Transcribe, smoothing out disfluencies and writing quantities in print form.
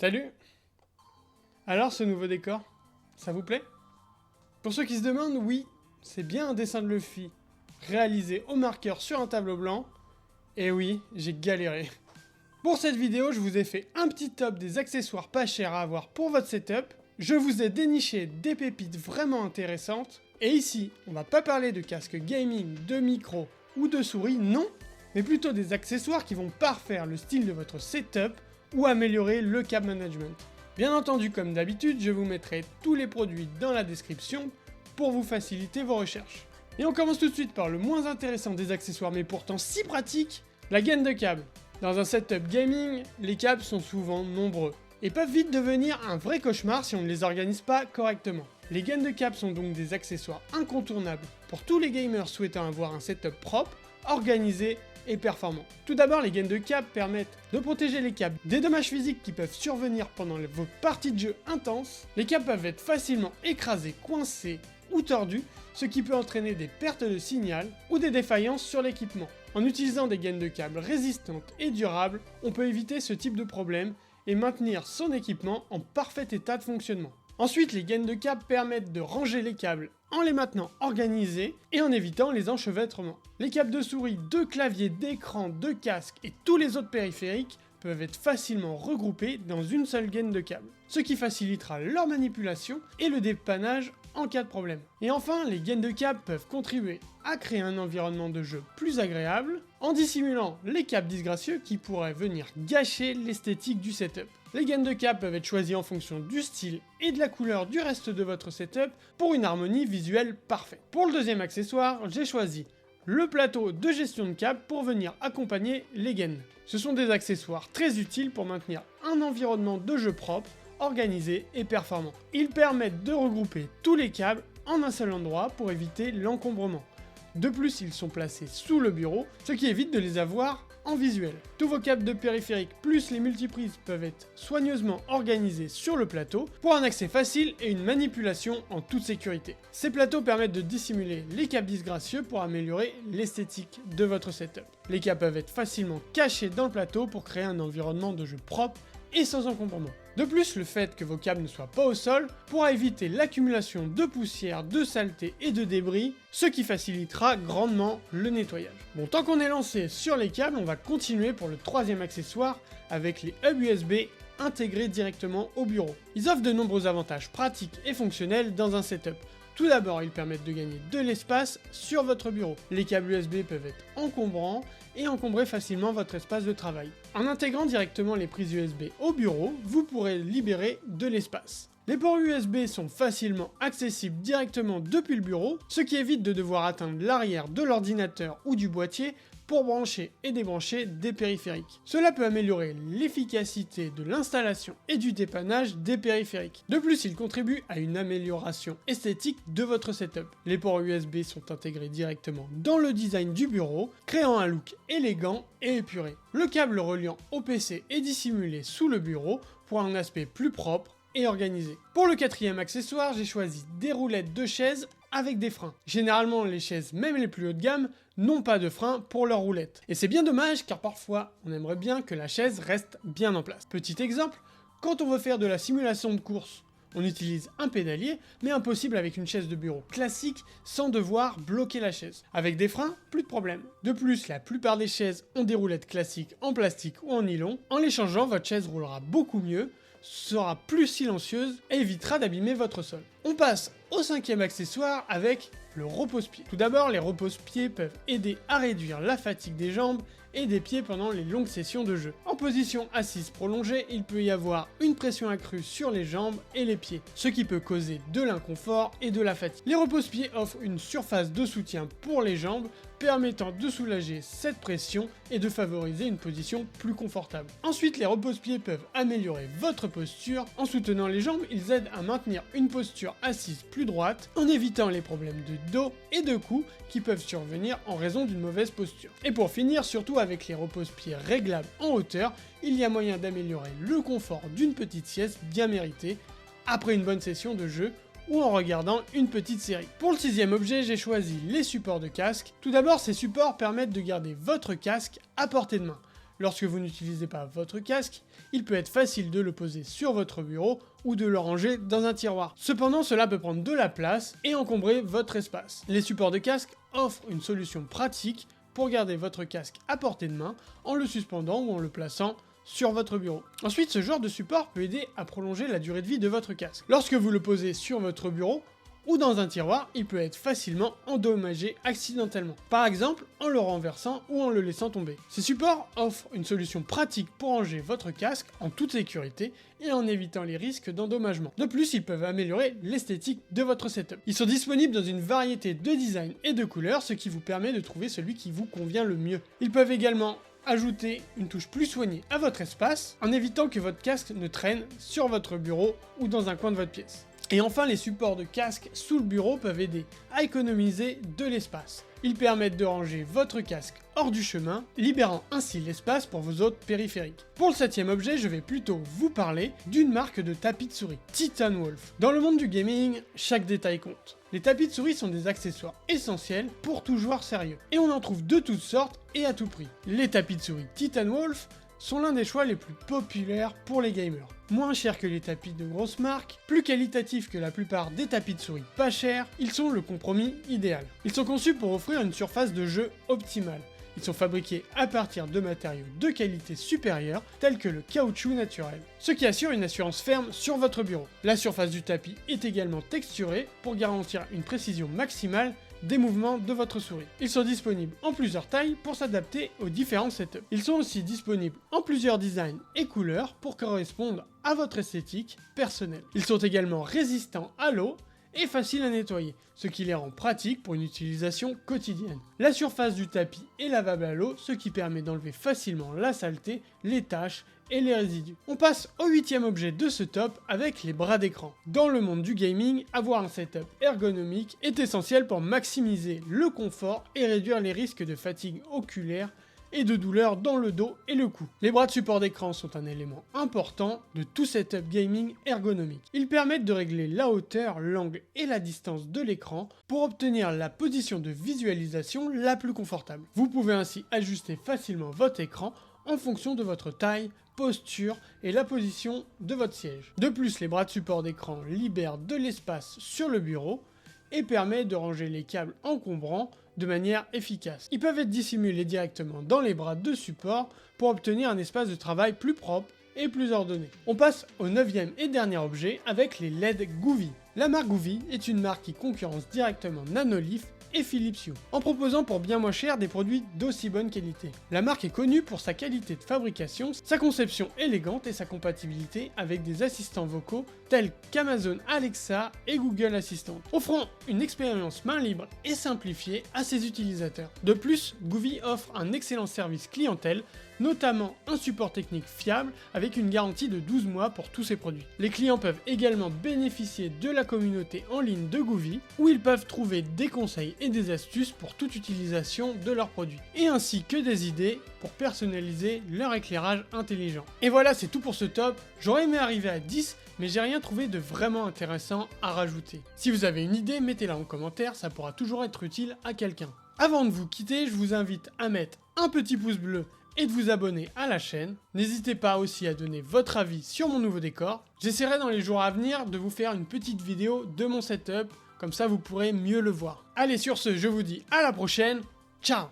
Salut! Alors ce nouveau décor, ça vous plaît? Pour ceux qui se demandent, oui, c'est bien un dessin de Luffy, réalisé au marqueur sur un tableau blanc, et oui, j'ai galéré. Pour cette vidéo, je vous ai fait un petit top des accessoires pas chers à avoir pour votre setup, je vous ai déniché des pépites vraiment intéressantes, et ici, on va pas parler de casque gaming, de micro ou de souris, non, mais plutôt des accessoires qui vont parfaire le style de votre setup ou améliorer le cab management. Bien entendu, comme d'habitude, je vous mettrai tous les produits dans la description pour vous faciliter vos recherches. Et on commence tout de suite par le moins intéressant des accessoires mais pourtant si pratique, la gaine de câbles. Dans un setup gaming, les câbles sont souvent nombreux et peuvent vite devenir un vrai cauchemar si on ne les organise pas correctement. Les gaines de câbles sont donc des accessoires incontournables pour tous les gamers souhaitant avoir un setup propre, organisé et performant. Tout d'abord, les gaines de câbles permettent de protéger les câbles des dommages physiques qui peuvent survenir pendant vos parties de jeu intenses. Les câbles peuvent être facilement écrasés, coincés ou tordus, ce qui peut entraîner des pertes de signal ou des défaillances sur l'équipement. En utilisant des gaines de câbles résistantes et durables, on peut éviter ce type de problème et maintenir son équipement en parfait état de fonctionnement. Ensuite, les gaines de câbles permettent de ranger les câbles en les maintenant organisés et en évitant les enchevêtrements. Les câbles de souris, de clavier, d'écran, de casque et tous les autres périphériques peuvent être facilement regroupés dans une seule gaine de câble, ce qui facilitera leur manipulation et le dépannage en cas de problème. Et enfin, les gaines de câbles peuvent contribuer à créer un environnement de jeu plus agréable en dissimulant les câbles disgracieux qui pourraient venir gâcher l'esthétique du setup. Les gaines de câbles peuvent être choisies en fonction du style et de la couleur du reste de votre setup pour une harmonie visuelle parfaite. Pour le deuxième accessoire, j'ai choisi le plateau de gestion de câbles pour venir accompagner les gaines. Ce sont des accessoires très utiles pour maintenir un environnement de jeu propre, organisé et performant. Ils permettent de regrouper tous les câbles en un seul endroit pour éviter l'encombrement. De plus, ils sont placés sous le bureau, ce qui évite de les avoir en visuel. Tous vos câbles de périphérique plus les multiprises peuvent être soigneusement organisés sur le plateau pour un accès facile et une manipulation en toute sécurité. Ces plateaux permettent de dissimuler les câbles disgracieux pour améliorer l'esthétique de votre setup. Les câbles peuvent être facilement cachés dans le plateau pour créer un environnement de jeu propre et sans encombrement. De plus, le fait que vos câbles ne soient pas au sol pourra éviter l'accumulation de poussière, de saleté et de débris, ce qui facilitera grandement le nettoyage. Bon, tant qu'on est lancé sur les câbles, on va continuer pour le troisième accessoire avec les hubs USB intégrés directement au bureau. Ils offrent de nombreux avantages pratiques et fonctionnels dans un setup. Tout d'abord, ils permettent de gagner de l'espace sur votre bureau. Les câbles USB peuvent être encombrants et encombrer facilement votre espace de travail. En intégrant directement les prises USB au bureau, vous pourrez libérer de l'espace. Les ports USB sont facilement accessibles directement depuis le bureau, ce qui évite de devoir atteindre l'arrière de l'ordinateur ou du boîtier pour brancher et débrancher des périphériques. Cela peut améliorer l'efficacité de l'installation et du dépannage des périphériques. De plus, il contribue à une amélioration esthétique de votre setup. Les ports USB sont intégrés directement dans le design du bureau, créant un look élégant et épuré. Le câble reliant au PC est dissimulé sous le bureau pour un aspect plus propre et organisé. Pour le quatrième accessoire, j'ai choisi des roulettes de chaises avec des freins. Généralement, les chaises, même les plus haut de gamme, n'ont pas de frein pour leurs roulettes. Et c'est bien dommage car parfois, on aimerait bien que la chaise reste bien en place. Petit exemple, quand on veut faire de la simulation de course, on utilise un pédalier, mais impossible avec une chaise de bureau classique sans devoir bloquer la chaise. Avec des freins, plus de problème. De plus, la plupart des chaises ont des roulettes classiques en plastique ou en nylon. En les changeant, votre chaise roulera beaucoup mieux, sera plus silencieuse et évitera d'abîmer votre sol. On passe au cinquième accessoire avec le repose-pied. Tout d'abord, les repose-pieds peuvent aider à réduire la fatigue des jambes et des pieds pendant les longues sessions de jeu. En position assise prolongée, il peut y avoir une pression accrue sur les jambes et les pieds, ce qui peut causer de l'inconfort et de la fatigue. Les repose-pieds offrent une surface de soutien pour les jambes, permettant de soulager cette pression et de favoriser une position plus confortable. Ensuite, les repose-pieds peuvent améliorer votre posture. En soutenant les jambes, ils aident à maintenir une posture assise plus droite, en évitant les problèmes de dos et de cou qui peuvent survenir en raison d'une mauvaise posture. Et pour finir, surtout avec les repose-pieds réglables en hauteur, il y a moyen d'améliorer le confort d'une petite sieste bien méritée après une bonne session de jeu ou en regardant une petite série. Pour le sixième objet, j'ai choisi les supports de casque. Tout d'abord, ces supports permettent de garder votre casque à portée de main. Lorsque vous n'utilisez pas votre casque, il peut être facile de le poser sur votre bureau ou de le ranger dans un tiroir. Cependant, cela peut prendre de la place et encombrer votre espace. Les supports de casque offrent une solution pratique pour garder votre casque à portée de main en le suspendant ou en le plaçant sur votre bureau. Ensuite, ce genre de support peut aider à prolonger la durée de vie de votre casque. Lorsque vous le posez sur votre bureau ou dans un tiroir, il peut être facilement endommagé accidentellement. Par exemple, en le renversant ou en le laissant tomber. Ces supports offrent une solution pratique pour ranger votre casque en toute sécurité et en évitant les risques d'endommagement. De plus, ils peuvent améliorer l'esthétique de votre setup. Ils sont disponibles dans une variété de designs et de couleurs, ce qui vous permet de trouver celui qui vous convient le mieux. Ils peuvent également ajouter une touche plus soignée à votre espace en évitant que votre casque ne traîne sur votre bureau ou dans un coin de votre pièce. Et enfin, les supports de casque sous le bureau peuvent aider à économiser de l'espace. Ils permettent de ranger votre casque hors du chemin, libérant ainsi l'espace pour vos autres périphériques. Pour le 7e objet, je vais plutôt vous parler d'une marque de tapis de souris, Titan Wolf. Dans le monde du gaming, chaque détail compte. Les tapis de souris sont des accessoires essentiels pour tout joueur sérieux. Et on en trouve de toutes sortes et à tout prix. Les tapis de souris Titan Wolf sont l'un des choix les plus populaires pour les gamers. Moins chers que les tapis de grosses marques, plus qualitatifs que la plupart des tapis de souris pas chers, ils sont le compromis idéal. Ils sont conçus pour offrir une surface de jeu optimale. Ils sont fabriqués à partir de matériaux de qualité supérieure tels que le caoutchouc naturel, ce qui assure une assurance ferme sur votre bureau. La surface du tapis est également texturée pour garantir une précision maximale des mouvements de votre souris. Ils sont disponibles en plusieurs tailles pour s'adapter aux différents setups. Ils sont aussi disponibles en plusieurs designs et couleurs pour correspondre à votre esthétique personnelle. Ils sont également résistants à l'eau et faciles à nettoyer, ce qui les rend pratiques pour une utilisation quotidienne. La surface du tapis est lavable à l'eau, ce qui permet d'enlever facilement la saleté, les taches et les résidus. On passe au 8e objet de ce top avec les bras d'écran. Dans le monde du gaming, avoir un setup ergonomique est essentiel pour maximiser le confort et réduire les risques de fatigue oculaire et de douleurs dans le dos et le cou. Les bras de support d'écran sont un élément important de tout setup gaming ergonomique. Ils permettent de régler la hauteur, l'angle et la distance de l'écran pour obtenir la position de visualisation la plus confortable. Vous pouvez ainsi ajuster facilement votre écran en fonction de votre taille, posture et la position de votre siège. De plus, les bras de support d'écran libèrent de l'espace sur le bureau et permettent de ranger les câbles encombrants de manière efficace. Ils peuvent être dissimulés directement dans les bras de support pour obtenir un espace de travail plus propre et plus ordonné. On passe au 9e et dernier objet avec les LED Govee. La marque Govee est une marque qui concurrence directement Nanolith et Philips Hue, en proposant pour bien moins cher des produits d'aussi bonne qualité. La marque est connue pour sa qualité de fabrication, sa conception élégante et sa compatibilité avec des assistants vocaux tels qu'Amazon Alexa et Google Assistant, offrant une expérience main libre et simplifiée à ses utilisateurs. De plus, Govee offre un excellent service clientèle, notamment un support technique fiable avec une garantie de 12 mois pour tous ses produits. Les clients peuvent également bénéficier de la communauté en ligne de Govee où ils peuvent trouver des conseils et des astuces pour toute utilisation de leurs produits, et ainsi que des idées pour personnaliser leur éclairage intelligent. Et voilà, c'est tout pour ce top. J'aurais aimé arriver à 10, mais j'ai rien trouvé de vraiment intéressant à rajouter. Si vous avez une idée, mettez-la en commentaire, ça pourra toujours être utile à quelqu'un. Avant de vous quitter, je vous invite à mettre un petit pouce bleu et de vous abonner à la chaîne. N'hésitez pas aussi à donner votre avis sur mon nouveau décor. J'essaierai dans les jours à venir de vous faire une petite vidéo de mon setup, comme ça vous pourrez mieux le voir. Allez, sur ce, je vous dis à la prochaine, ciao!